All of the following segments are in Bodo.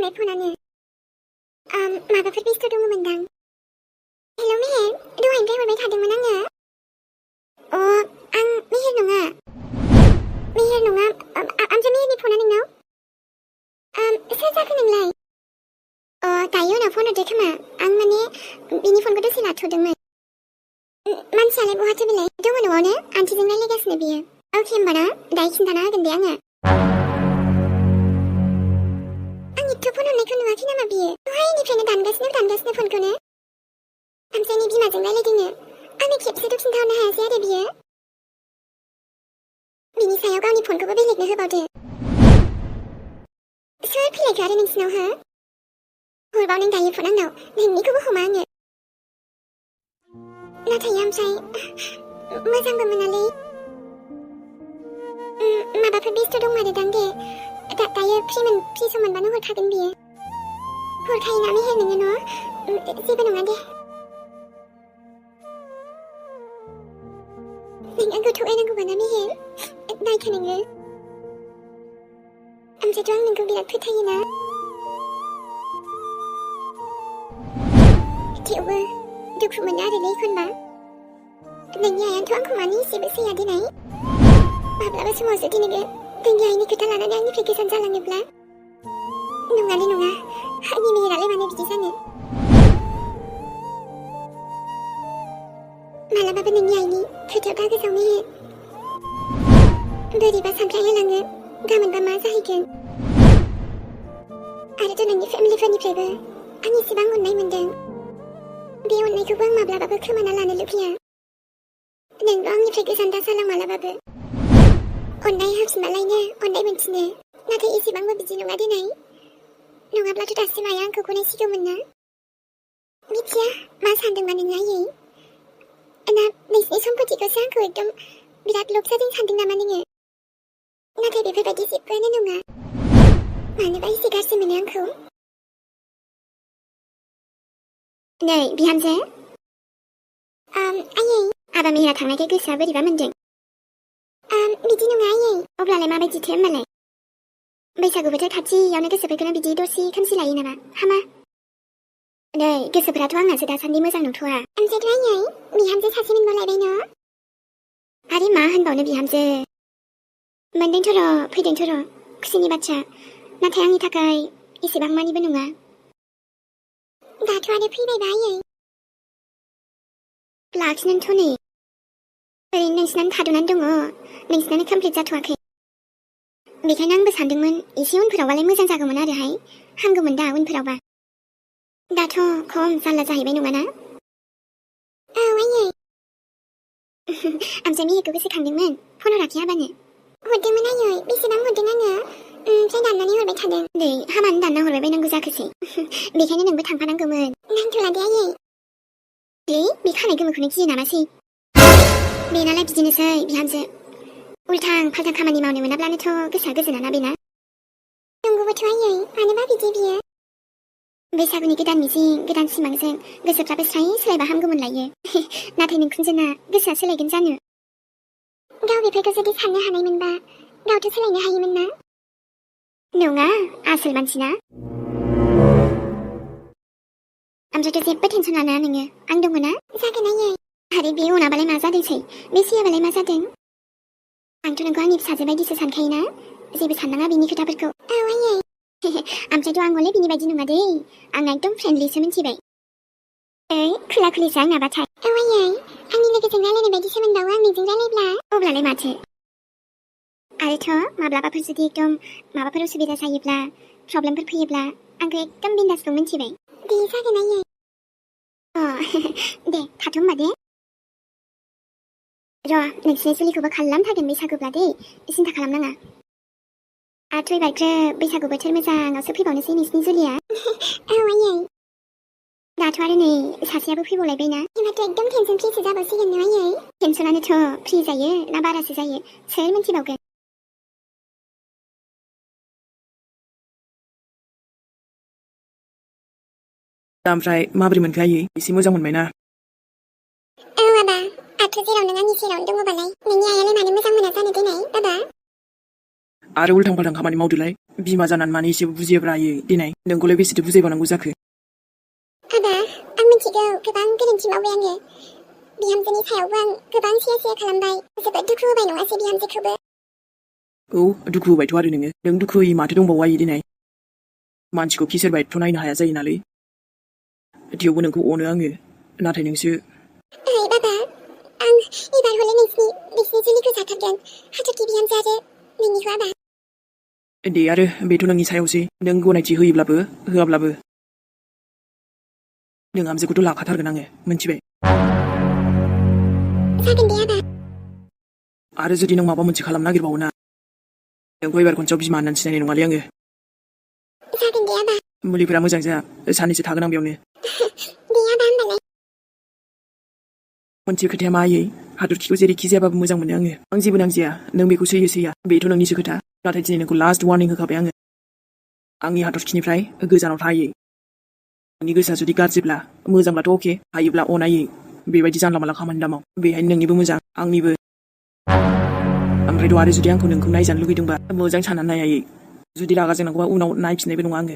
हरनाय फनानो माबाफोर बेस्थ' दङमोनदां। हेलौ मेहेर, दहायनिफ्राय हरबाय थादोंमोन आङो। आं मेहेर नङा आमफ्राय मेहेरनि फना नोंनाव? सोर जाखो नोंलाय? दायो उनाव फन हरदो खोमा। आं माने बिनि फनखौ दसे लाथ'दोंमोन। मानसियालाय बहाथो बेलाय? दङ न'आवनो, आन्टिजों रायलायगासिनो बियो। अके होमबाना दायो खिन्थाना होगोन दे आङो। आं एथ' फन हरनायखौ नुवाखै नामा बियो? दहायनिफ्रायनो दानगासिनो फनखौनो। आमफ्रायनि बिमाजों रायलायदोंनो। आंनो खेबसेथ' खिन्थाहरनो हायासै आरो बियो। बिनि सायाव गावनि फनखौबो बेलेगनो होबावदो। सोर फैलायखो आरो नोंसिनाव हो? हरबाव नों दायो फन आंनाव, नोंनिखौबो हमा आङो। नाथाय ओमफ्राय मोजांबो मोनालै। माबाफोर बेस्थ' दंमारोदां दे। दायो फ्रि सम मोनबानो हरखागोन बियो। हरखायोना मेहेर नोङो न'? जेबो नङा दे। नों आंखौ थगायनांगौबाना मेहेर? नायखा नोङो। ओमफ्रायथ' आं नोंखौ बिराद फोथायोना। थेवबो दुखु मोनो आरोलै एखनबा। नोंनि आइयाथ' आंखौ मानो एसेबो सैया देनाय? माब्लाबा समाव जुदि नोङो नोंनि आइनि खोथा लानानै आंनिफ्राय गोजान जालाङोब्ला? नङालै नङा, आंनि मेहेरालाय मानो बिदि जानो? मालाबाबो नोंनि आइनि खोथायाव दा गोजाव मेहेर। बोरैबा सानफ्लांलायलाङो, गाबोनबा मा जाहैगोन? आरोथ' नोंनि फेमिलिफोरनिफ्रायबो आं एसेबां अननाय मोनदों। बे अननायखौबो आं माब्लाबाबो खोमाना लानो लुबैया। नोंबो आंनिफ्राय गोजान दा जालां मालाबाबो। अननाय होफिनबालायनो अननाय मोनफिनो, नाथाय एसेबांबो बिदि नङा देनाय। नङाब्लाथ' दासिम आइया आंखौ गनायसिगौमोन ना? मिथिया मा सानदोंबा नोङो आयै? ना नोंसिनि सम्पथिखौसो आंखौ एकदम बिराद लब जादों सानदों नामा नोङो? नाथाय बेफोरबायदि जेबोआनो नङा। मानोबा एसे गाज्रि मोनो आंखौ? नै बिहामजो। आयै। आबा मेहेरा थांनायखाय गोसोआ बोरैबा मोनदों। बिदि नङा आयै। अब्लालाय माबायदिथो होमबालाय? बैसागु बोथोर खाथियावनो गोसोफोरखौनो बिदि दरसि खोमसि लायो नामा? हामा। नै गोसोफोराथ' आंनासो दासान्दि मोजां नंथ'आ। ओमफ्रायथ' आयै बिहामजो सासे मोनबावलायबाय न'? आरो मा होनबावनो बिहामजो? मोनदोंथ' र', फैदोंथ' र', खुसिनि बाथ्रा। नाथाय आंनि थाखाय एसेबां मानिबो नङा। दाथ' आरो फैबायबा आयै। लाखिनोथ' नै। ओरैनो नोंसिनानो थाद'नानै दङ, नोंसिनानो कमप्लिट जाथ'वाखै। बेखायनो आंबो सानदोंमोन एसे उनफोरावबालाय मोजां जागौमोन आरोहाय, हामगौमोन दा उनफोरावबा। दाथ' खम जारला जाहैबाय नङाना? औ आयै। ओमफ्राय मेहेरखौ गोसोखांदोंमोन, फन हराखै आबानो? हरदोंमोन आयै, बेसेबां हरदों आङो, ओमफ्राय दाननानै हरबाय थादों। नै हामानो दानना हरबाय बायनांगौ जाखोसै। बेखायनो नोंबो थांफानांगौमोन। नांथ'ला दे आयै। बे खानाय गोमोखौनो गियो नामासै? बेनालाय बिदिनोसै बिहामजो। उल्थां फाल्थां खामानि मावनो मोनाब्लानोथ' गोसोआ गोजोना बेना। नंगौबोथ' आयै, मानोबा बिदि बियो? बैसागुनि गोदान मिजिं, गोदान सिमांजों गोसोफ्राबो स्राय सोलायबा हामगौमोन लायो। नाथाय नोंखुनजोना गोसोआ सोलायगोन जानो? गाव बेफोरखौ जुदि साननो हानायमोनबा गावथ' सोलायनो हायोमोन ना? नङा, आसोल मानसिना। ओमफ्रायथ' जेबो टेनसन लानाङा नोङो, आं दङ ना? जागोन आयै। आरो बे अनाबालाय मा जादोंसै? बे सैयाबालाय मा जादों? आंथ' नोंखौ आंनि फिसाजो बायदिसो सानखायोना? जेबो साननाङा बिनि खोथाफोरखौ। औ आयै। ओमफ्रायथ' आं हले बिनि बायदि नङा दे, आं एकदम फ्रेन्डलिसो मिथिबाय। खुला खुलिसो आंनाबाथाय। औ आयै, आंनि लोगोजों रायलायनाय बायदिसो मोनबावो आं नोंजों रायलायब्ला। अब्लालाय माथो? आरोथ' माब्लाबाफोर जुदि एकदम माबाफोर उसुबिदा जायोब्ला, प्रब्लेमफोर फैयोब्ला आंखौ एकदम बिन्दास बुं मिथिबाय। दे जागोन आयै। दे थाथ' होमबा दे। र' नोंसिनि जुलिखौबो खालामथारगोन बैसागुब्ला दे, सिन्था खालामनाङा। आरो एबार बैसागु बोथोर मोजाङावसो फैबावनोसै नोंसिनि जुलिया। औ आयै। दाथ' आरो नै सासेयाबो फैबावलायबायना। होनबाथ' एकदम टेनसन फ्रिसो जाबावसिगोन ना आयै? टेनसनानोथ' फ्रि जायो ना बारासो जायो, सोर मिथिबावगोन? ओमफ्राय माबोरै मोनखो आयै? एसे मोजां मोनबायना? औ आबा, आथ' जेराव नों आंनि सेरावनो दङबालाय नोंनि आइयालाय मानो मोजां मोना जानो देनाय आबा? आरो उल्थां फाल्थां खामानि मावदोलाय। बिमा जानानै मानो एसेबो बुजियोब्रा आयै देनाय नोंखौलाय बेसेथो बुजायबावनांगौ जाखो आबा आं मिथिगौ गोबां गोरोन्थि मावबाय आङो बिहामजोनि सायावबो आं गोबां सिया खालामबाय जोबोद दुखु होबाय नङासै बिहामजोखौबो औ दुखु होबायथ' आरो नों दुखु होयै माथो दंबावो आयै देनाय मानसिखौ खि सोरबा एथ' नायनो हाया जायो नालाय थेवबो नोंखौ अनो आङो नाथाय नोंसो ओइ बाबा आं एबार हले नोंसिनि जुलिखौ जाथारगोन हाथरखि बिहामजो आरो नोंनिखौ आबा दे आरो बेथ' नोंनि सायावसै नों गनायथि होयोब्लाबो होआब्लाबो नोंहामजोखौथ' लाखाथारगोन आङो मोनथिबाय जागोन दे आबा आरो जुदि नों माबा मोनसे खालामनो नागिरबावो ना नोंखौ एबार खनसेयाव बिमा होननानै सिनायनाय नङालै आङो जागोन दे आबा मुलिफोरा मोजां जाया साननैसो थागोन आं बेयावनो दे आबा होमबालाय मोनसे खोथाया मा आयै हाथरखिखौ जेरैखि जायाबाबो मोजां मोनो आं जेबो नांजाया नों बेखौ सैया बेथ' नोंनिसो खोथा नाथाय दिनै नोंखौ लास्ट वार्निं होखाबाय आङो आंनि हाथरखिनिफ्राय गोजानाव थायै नोंनि गोसोआ जुदि गाज्रिब्ला मोजांब्लाथ' अके हायोब्ला अनायै बेबायदि जानला मानला खामानि दामाव बेहायनो नोंनिबो मोजां आंनिबो ओमफ्रायथ' आरो जुदि आंखौ नोंखौ नायजानो लुगैदोंबा मोजां साननानै नायायै जुदि रागा जोंनांगौबा उनाव नायफिननायबो नङा आङो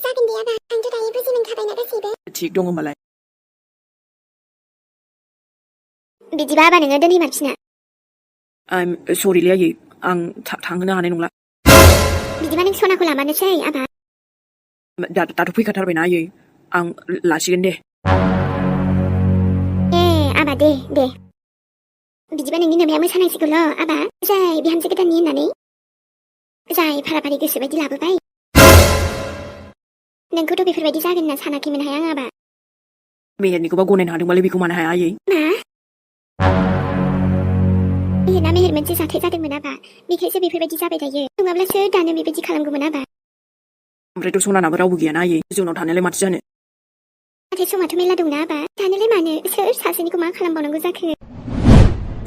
जागोन दे आबा आंथ' दायो बुजि मोनखाबायना गासैबो थिग दं होमबालाय बिदिबा आबा नोङो दोनहैमारफिना आइम सरिलै आयै आं थांहोनो हानाय नंला बिदिबा नों सनाखौ लामारनोसै आबा दाथ' फैखाथारबायना आयै आं लासिगोन दे आबा दे बिदिबा नोंनि नोमाया मोसानांसिगौल' आबा जाय बिहामजो गोदाननि होननानै जाय फाराफारि गोसो बायदि लाबोबाय नोंखौथ' बेफोरबायदि जागोन होनना सानाखैमोन आं आबा मेहेरनिखौबा गनायनो हादोंबालाय बेखौ मानो हाया आयै मा मेहेरना मेहेर मोनसे जाथाय जादोंमोन आबा बेखायसो बेफोरबायदि जाबाय थायो नङाब्लासो दानो बेबायदि खालामगौमोन आबा ओमफ्रायथ' सनानाबो रावबो गैयाना आयै जोंनाव थानायालाय माथो जानो नाथाय समाथ' मेरला दंना आबा दानोलाय मानो सोर सासेनिखौ मा खालामबावनांगौ जाखो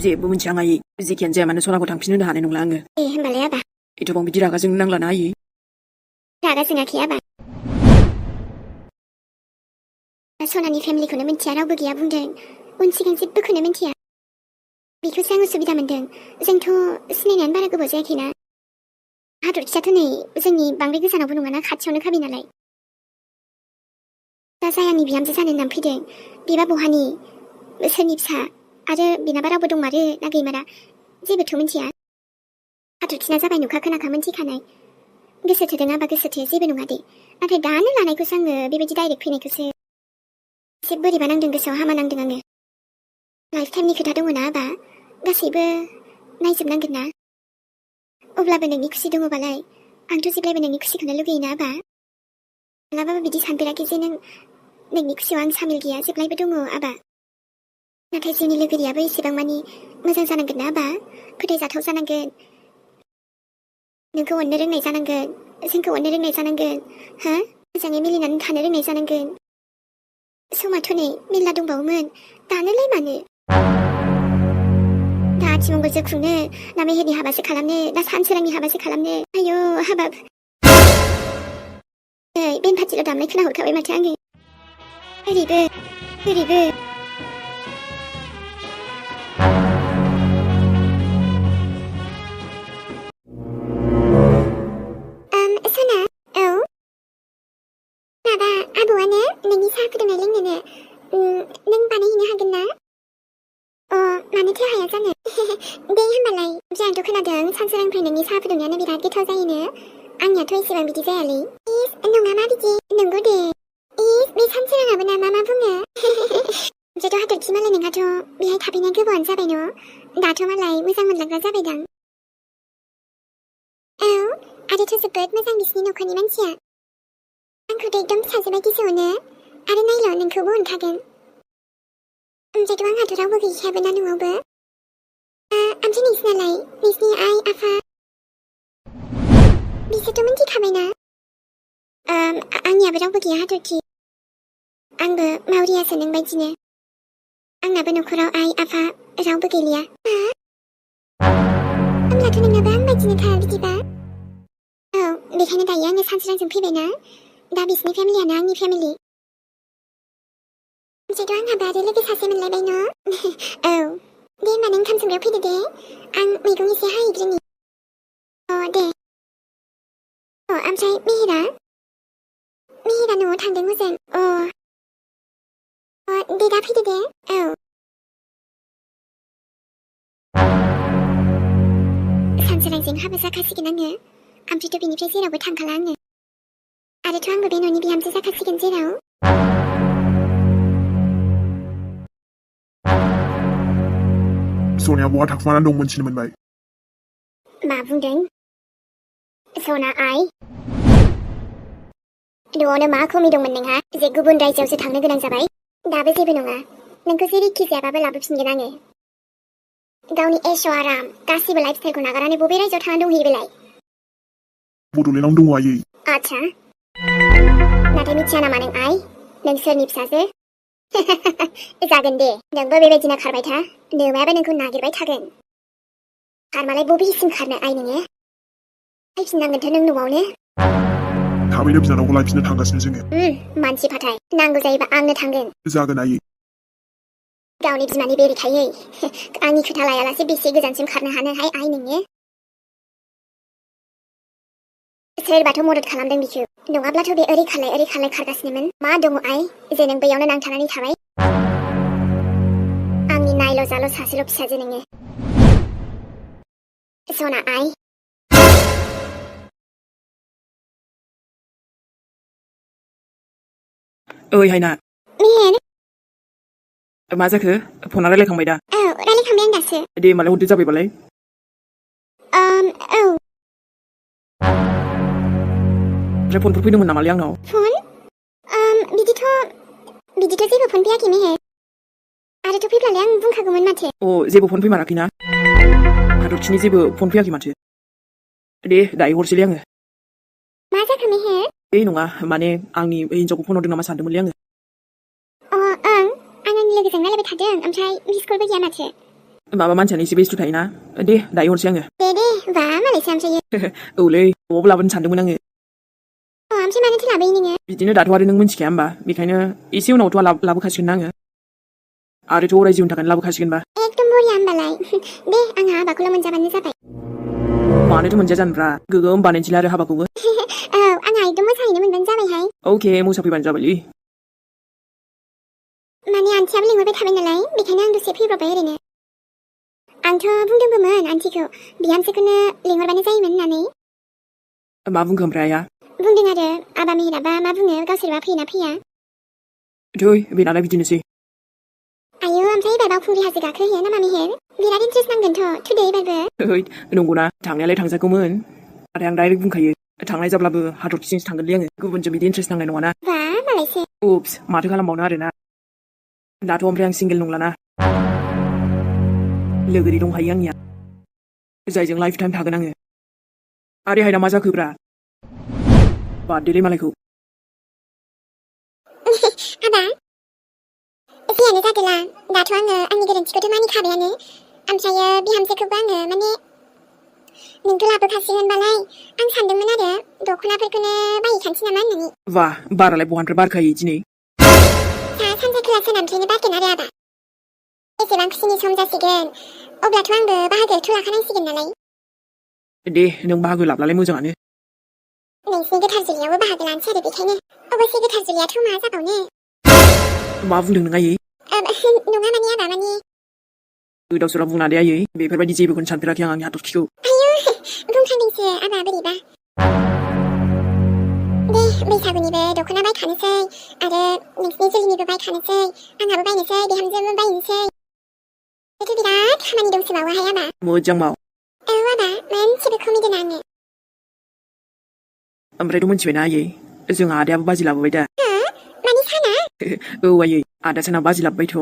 जेबो मोनथिया आं आयै जेखियानो जाया मानो सनाखौ थांफिन होनो हानाय नंला आङो होमबालाय आबा एथबां बिदि रागा जोंनो नांलाना आयै रागा जोङाखै आबा सनानि फेमिलिखौनो मिन्थिया रावबो गैया बुंदों उन सिगां जेबोखौनो मिन्थिया बेखौसो आं उसुबिदा मोनदों जोंथ' सिनायनायानो बारा गोबाव जायाखैना हाथरखियाथ' नै जोंनि बांद्राय गोजानावबो नङाना खाथियावनो खाबाय नालाय दा जाय आंनि बिहामजो जानो होननानै फैदों बेबा बहानि सोरनि फिसा आरो बेनाबा रावबो दंमारो ना गैमारा जेबोथ' मिन्थिया हाथरखिना जाबाय नुखा खोनाखा मोनथिखानाय गोसो थोदों आबा गोसो थो जेबो नङा दे नाथाय दानो लानायखौसो आङो बेबायदि डाइरेक्ट फैनायखौसो एसे बोरैबा नांदों गोसोआव हामा नांदों आङो लाइफ टाइमनि खोथा दङ ना आबा गासैबो नायजोबनांगोन ना अब्लाबो नोंनि खुसि दङबालाय आंथ' जेब्लायबो नोंनि खुसिखौनो लुगैयोना आबा मालाबाबो बिदि सानफेराखै जे नोंनि खुसियाव आं सामिल गैया जेब्लायबो दङ आबा नाथाय जोंनि लोगोरियाबो एसेबां मानि मोजां जानांगोन ना आबा फोथायजाथाव जानांगोन नोंखौ अननो रोंनाय जानांगोन जोंखौ अननो रोंनाय जानांगोन हा मोजाङै मिलिनानै थानो रोंनाय जानांगोन समाथ' नै मेरला दंबावोमोन दानोलाय मानो दा आथिमंगलसो खुंनो ना मेहेरनि हाबासो खालामनो ना सानसोरांनि हाबासो खालामनो आयौ हाबाब बेन पार्टिल' दामनाय खोनाहरखाबाय माथो आङो ओरैबो सना औ माबा आबौआनो नोंनि साहा फुदुंनाय लोंनोनो नों बानायहैनो हागोन ना मानोथो हाया जानो दे होमबालाय जोंहाथ' खोनादों सानसोरांनिफ्राय नोंनि साहा फुदुंनायानो बिराद गोथाव जायोनो आंनियाथ' एसेबां बिदि जायालै नङा मा बिदि नंगौ दे बे सानसोराङाबो नामा मा बुङो ओमफ्रायथ' हाथरखि मालाय नोंहाथ' बेहाय थाफैनाय गोबावानो जाबाय न' दाथ' मालाय मोजां मोनलांग्रा जाबायदां औ आरोथ' जोबोद मोजां बिसिनि न'खरनि मानसिया आंखौथ' एकदम फिसाजो बायदिसो अनो आरो नायल' नोंखौबो अनखागोन ओमफ्रायथ' आंहाथ' रावबो गैखायाबो ना न'आवबो ओमफ्राय नोंसिनालाय नोंसिनि आइ आफा बिसोरथ' मिन्थिखाबायना आंनियाबो रावबो गैया हाथरखि आंबो मावरियासो नों बायदिनो आंनाबो न'खराव आइ आफा रावबो गैलिया होमब्लाथ' नोंनाबो आं बायदिनोखा बिदिबा औ बेखायनो दायो आङो सानसोरांजों फैबायना दा बिसिनि फेमिलियानो आंनि फेमिलि ओमफ्रायथ' आंहाबो आरो लोगो सासे मोनलायबाय न' औ दे होमबा नों ओंखाम संग्रायाव फैदो दे आं मैगं एसे हाहैग्रोनि दे ओमफ्राय मेहेरा न'आव थांदों हजों दे दा फैदो दे औ सानसोरांजों हाबा जाखासिगोन आङो ओमफ्रायथ' बेनिफ्राय जेरावबो थांखाला आङो आरोथ' आंबो बे न'नि बिहामजो जाखासिगोन जेराव सनिया बहा थाखुमानानै दं मोनथिनो मोनबाय मा बुंदों सना आइ न'आवनो मा खमि दंमोन नोंहा जे गुबुन रायजोआवसो थांनो गोनां जाबाय दाबो जेबो नङा नोंखौ जेरैखि जायाबाबो लाबोफिनगोन आङो गावनि ऐश आराम गासिबो लाइफ स्टाइलखौ नागारनानै बबे रायजोआव थांना दंहैयो बेलाय बड'लेण्डआव दङ आयै आच्छा नाथाय मिथिया नामा नों आइ नों सोरनि फिसाजो जागोन दे नोंबो बेबायदिनो खारबाय था नोमायाबो नोंखौ नागिरबाय थागोन खारमालाय बबेसिम खारनो आइ नोङो फैफिननांगोनथ' नों न'आवनो थाबैनो बिनानावखौ लायफिननो थांगासिनो जोङो मानसि फाथाय नांगौ जायोबा आंनो थांगोन जागोन आयै गावनि बिमानि बेरेखायै आंनि खोथा लायालासे बेसे गोजानसिम खारनो हानोहाय आइ नोङो सोरबाथ' मदद खालामदों बिखौ नङाब्लाथ' बे ओरै खालाय खारगासिनोमोन मा दङ आइ जे नों बैयावनो नांथानानै थाबाय आंनि नायल' जाल' सासेल' फिसाजो नोङो सना आइ ओइ हायना मेहेर मा जाखो फना रायलायखांबाय दा औ रायलायखांबाय आं दासो दे होमबालाय हरदो जाबायबालाय औ ओमफ्राय फनफोर फैदोंमोन नामालै आंनाव फन बिदिथ' जेबो फन फैयाखै मेहेर आरोथ' फैब्लालाय आं बुंखागौमोन माथो जेबो फन फैमाराखैना हाथरखिनि जेबो फन फैयाखै माथो दे दायो हरसैलै आङो मा जाखो मेहेर नङा माने आंनि हिन्जावखौ फन हरदों नामा सानदोंमोनलै आङो ओं आं आंनि लोगोजों रायलायबाय थादों ओमफ्राय मिसकलबो गैया माथो माबा मानसियानो एसे बेस्थ' थायोना दे दायो हरसै आङो दे बा मालायसो ओमफ्रायो औलै न'आवबो लाबोनो सानदोंमोन आङो ओमफ्राय मानोथो लाबोयो नोङो बिदिनो दाथ' आरो नों मिन्थिखाया होमबा बेखायनो एसे उनावथ' लाबोखासिगोन ना आङो आरोथ' अराय जिउनि थाखायनो लाबोखासिगोनबा एकदम बरिया होमबालाय दे आंहा हाबाखौल' मोनजाबानो जाबाय मानोथो मोनजाया जानोब्रा गोगोम बानायनोसैलाय आरो हाबाखौबो औ आंहा एकदम मोसाहैनो मोनबानो जाबायहाय अके मोसाफैबानो जाबायलै माने आन्टियाबो लिंहरबाय थाबाय नालाय बेखायनो आं दसे फैब्रबबाय ओरैनो आंथ' बुंदोंबोमोन आन्टिखौ बिहामजोखौनो लिंहरबानो जायोमोन होननानै मा बुंखो ओमफ्राय आइया बुंदों आरो आबा मेहेराबा मा बुङो गावसोरबा फैयोना फैया थै बेनालाय बिदिनोसै आयौ ओमफ्राय एबार बावखुंग्रि हाजो गाखोहैयो नामा मेहेर बिराद इन्ट्रेस्ट नांगोनथ' थुदो एबारबो नंगौना थांनायालाय थांजागौमोन नाथाय आं डाइरेक्ट बुंखायो थांनाय जाब्लाबो हाथरखिजोंसो थांगोनलै आङो गुबुनजों बिदि इन्ट्रेस्ट नांनाय नङाना बा मालायसो उप्स माथो खालामबावनो आरोना दाथ' ओमफ्राय आं सिंगेल नंलाना लोगोरि दंखायो आंनिया जायजों लाइफ टाइम थागोन आङो आरे हायना मा जाखोब्रा बाददेलै मालायखौ आबा जेयानो जादोला दाथ' आङो आंनि गोरोन्थिखौथ' मानिखाबायानो ओमफ्रायो बिहामजोखौबो आङो माने नोंथ' लाबोखासिगोनबालाय आं सानदोंमोन आरो दख'नाफोरखौनो बायहैखानोसै नामा होननानै वाह बारालाय बहानिफ्राय बारखायो दिनै सा सानजा खोला सोनाबनिफ्रायनो बारगोन आरो आबा एसेबां खुसिनि सम जासिगोन अब्लाथ' आंबो बाहागोआवथ' लाखानांसिगोन नालाय दे नों बाहागो लाब्लालाय मोजाङानो नोंसिनि गोथार जुलियावबो बाहागो लानोसै आरो बेखायनो अबयसे गोथार जुलियाथ' मा जाबावनो मा बुंदों नों आयै नङा माने आबा माने गोदाव सोराव बुंना दे आयै बेफोरबायदि जेबोखौनो सानफेराखै आं आंनि हाथरखिखौ आयौ बुंफ्लांदोंसो आबा बोरैबा दे बैसागुनिबो दख'ना बायखानोसै आरो नोंसिनि जुलिनिबो बायखानोसै आंहाबो बायनोसै बिहामजोबो बायनोसै बेथ' बिराद खामानि दंसोबावोहाय आबा मोजां माव औ आबा मोनसेबो खमि दोना आङो ओमफ्रायथ' मिथिबायना आयै जोंहा आदायाबो बाजि लाबोबाय दा मानि साना औ आयै आदा साना बाजि लाबोबायथ'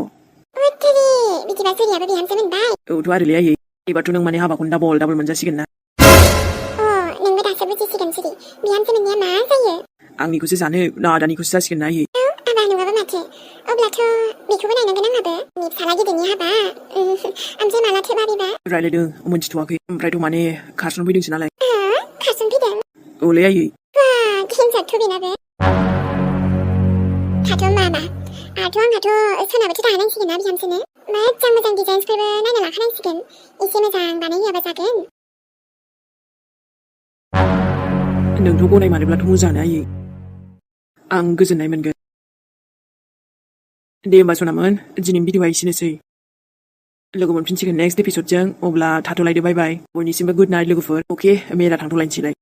उथ्थिरि बिदिबा जुलियाबो बिहामजो मोनबाय औथ' आरोलै आयै एबारथ' नों माने हाबाखौनो डाबल मोनजासिगोन ना नोंबो दासो बुजिसिगोन सिरि बिहामजो मोननाया मा जायो आंनिखौसो जानो ना आदानिखौसो जासिगोन ना आयै आबा नङाबा माथो अब्लाथ' बेखौबो नायनांगोन आंहाबो नि फिसाला गिदिरनि हाबा ओमफ्राय मालाथो बाबेबा रायलायदों मोनथिथ'वाखै ओमफ्रायथ' माने खारसन फैदोंसो नालाय खारसन फैदों औलै आयै खेंजाथ' बेनाबो थाथ' मामा आंहाथ' सोनाबोथो दाहोनांसिगोन ना बिहामजोनो मोजां डिजाइन्सफोरबो नायना लाखानांसिगोन एसे मोजां बानायहोआबा जागोन नोंथ' गनायमारोब्लाथ' मोजाङानो आयै आं गोजोननाय मोनगोन दे होमबा सनामोन दिनैनि भिडिअआ एसेनोसै लोगो मोनफिनसिगोन नेक्स्ट एपिसडजों अब्ला थाथ'लायदो बाय बाय बयनिसिमबो गुड नाइट लोगोफोर अके मेरा थांथ'लायनोसैलाय